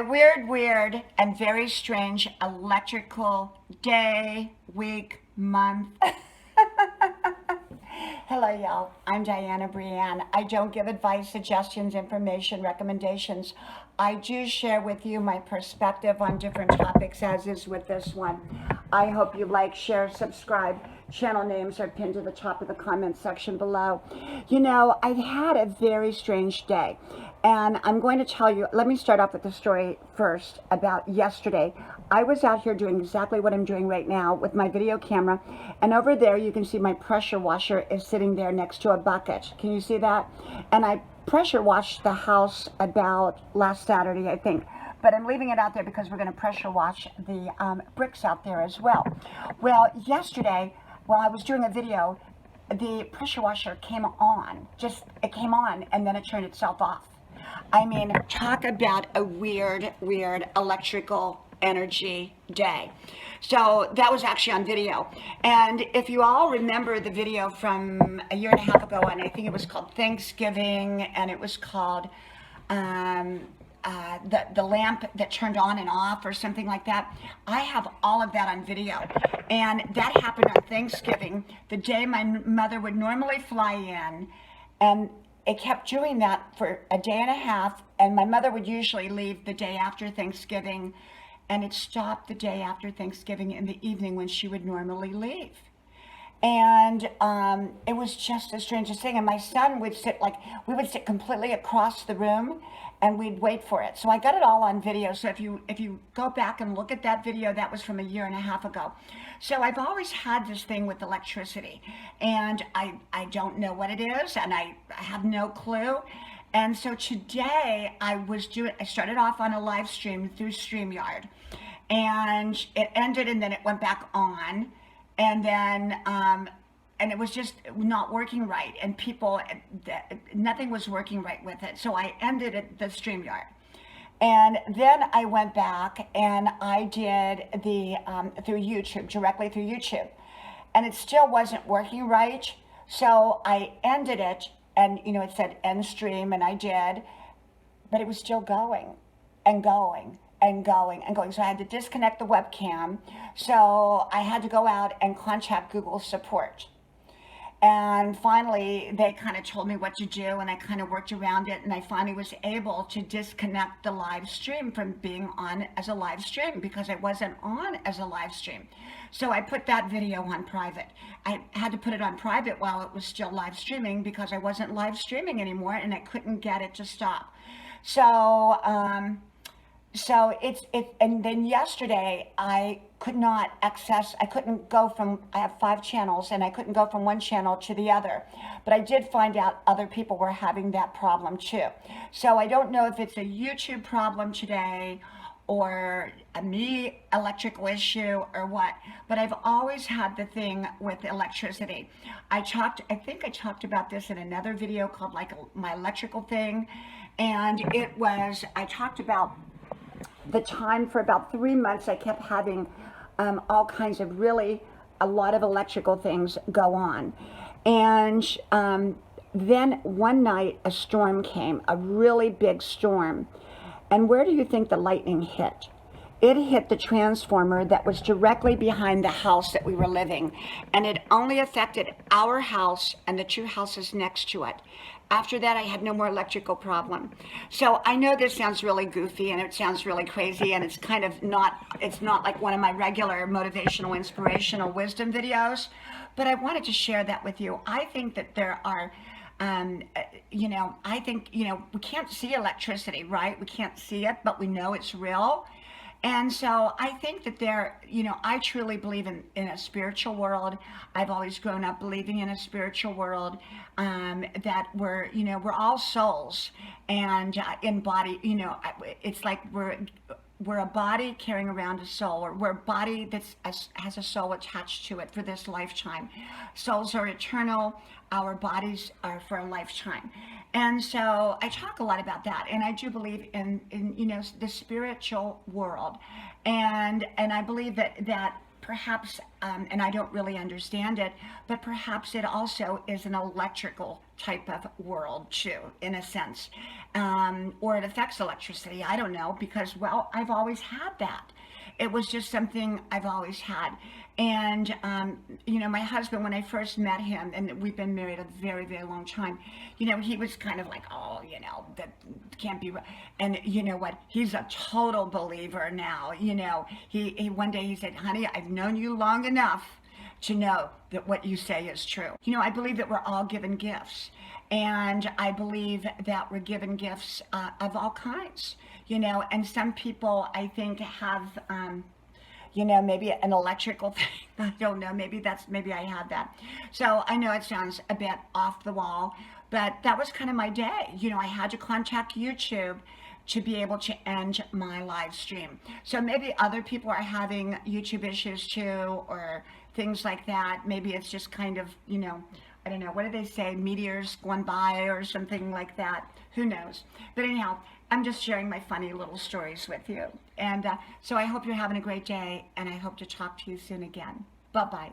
Weird, and very strange electrical day, week, month. Hello, y'all. I'm Dianna Brianne. I don't give advice, suggestions, information, recommendations. I do share with you my perspective on different topics, as is with this one. I hope you like, share, subscribe. Channel names are pinned to the top of the comment section below. You know, I've had a very strange day, and I'm going to tell you, let me start off with the story first about yesterday. I was out here doing exactly what I'm doing right now with my video camera, and over there you can see my pressure washer is sitting there next to a bucket. Can you see that? And I pressure washed the house about last Saturday, I think. But I'm leaving it out there because we're going to pressure wash the bricks out there as well. Well, yesterday, while I was doing a video, the pressure washer came on. It came on, and then it turned itself off. I mean, talk about a weird electrical energy day. So that was actually on video. And if you all remember the video from a year and a half ago, and I think it was called Thanksgiving, and it was called the lamp that turned on and off or something like that. I have all of that on video. And that happened on Thanksgiving, the day my mother would normally fly in, and it kept doing that for a day and a half, and my mother would usually leave the day after Thanksgiving, and it stopped the day after Thanksgiving in the evening when she would normally leave. And it was just the strangest thing. And my son would we would sit completely across the room, and we'd wait for it. So I got it all on video. So if you go back and look at that video, that was from a year and a half ago. So I've always had this thing with electricity, and I don't know what it is, and I have no clue. And so today I started off on a live stream through StreamYard, and it ended, and then it went back on. And then, and it was just not working right, and nothing was working right with it. So I ended the StreamYard. And then I went back and I did through YouTube, directly through YouTube. And it still wasn't working right. So I ended it, and it said end stream, and I did, but it was still going and going and going and going. So I had to disconnect the webcam. So I had to go out and contact Google support. And finally, they kind of told me what to do, and I kind of worked around it, and I finally was able to disconnect the live stream from being on as a live stream, because it wasn't on as a live stream. So I put that video on private. I had to put it on private while it was still live streaming, because I wasn't live streaming anymore, and I couldn't get it to stop. So and then yesterday I couldn't go from, I have 5 channels, and I couldn't go from one channel to the other. But I did find out other people were having that problem too. So I don't know if it's a YouTube problem today, or a me electrical issue, or what, but I've always had the thing with electricity. I think I talked about this in another video called my electrical thing, and I talked about the time for about 3 months. I kept having all kinds of a lot of electrical things go on. And then one night a storm came, a really big storm. And where do you think the lightning hit? It hit the transformer that was directly behind the house that we were living. And it only affected our house and the 2 houses next to it. After that, I had no more electrical problem. So I know this sounds really goofy, and it sounds really crazy, and it's kind of it's not like one of my regular motivational, inspirational wisdom videos, but I wanted to share that with you. I think that there are, we can't see electricity, right? We can't see it, but we know it's real. And so I think that I truly believe in a spiritual world. I've always grown up believing in a spiritual world, that we're all souls, and in body, it's like we're a body carrying around a soul, or we're a body that has a soul attached to it for this lifetime. Souls are eternal. Our bodies are for a lifetime. And so I talk a lot about that, and I do believe in the spiritual world, and I believe that perhaps, and I don't really understand it, but perhaps it also is an electrical type of world too, in a sense. Or it affects electricity. I don't know, because, well, I've always had that. It was just something I've always had. And, you know, my husband, when I first met him, and we've been married a very, very long time, you know, he was kind of like, oh, you know, that can't be right. And you know what? He's a total believer now. You know, he one day he said, honey, I've known you long enough to know that what you say is true. You know, I believe that we're all given gifts. And I believe that we're given gifts of all kinds, you know, and some people, I think, have, you know, maybe an electrical thing. I don't know. Maybe I have that. So I know it sounds a bit off the wall, but that was kind of my day. You know, I had to contact YouTube to be able to end my live stream. So maybe other people are having YouTube issues too, or things like that. Maybe it's just kind of, you know, I don't know, what do they say, meteors going by or something like that. Who knows? But anyhow, I'm just sharing my funny little stories with you. And so I hope you're having a great day, and I hope to talk to you soon again. Bye-bye.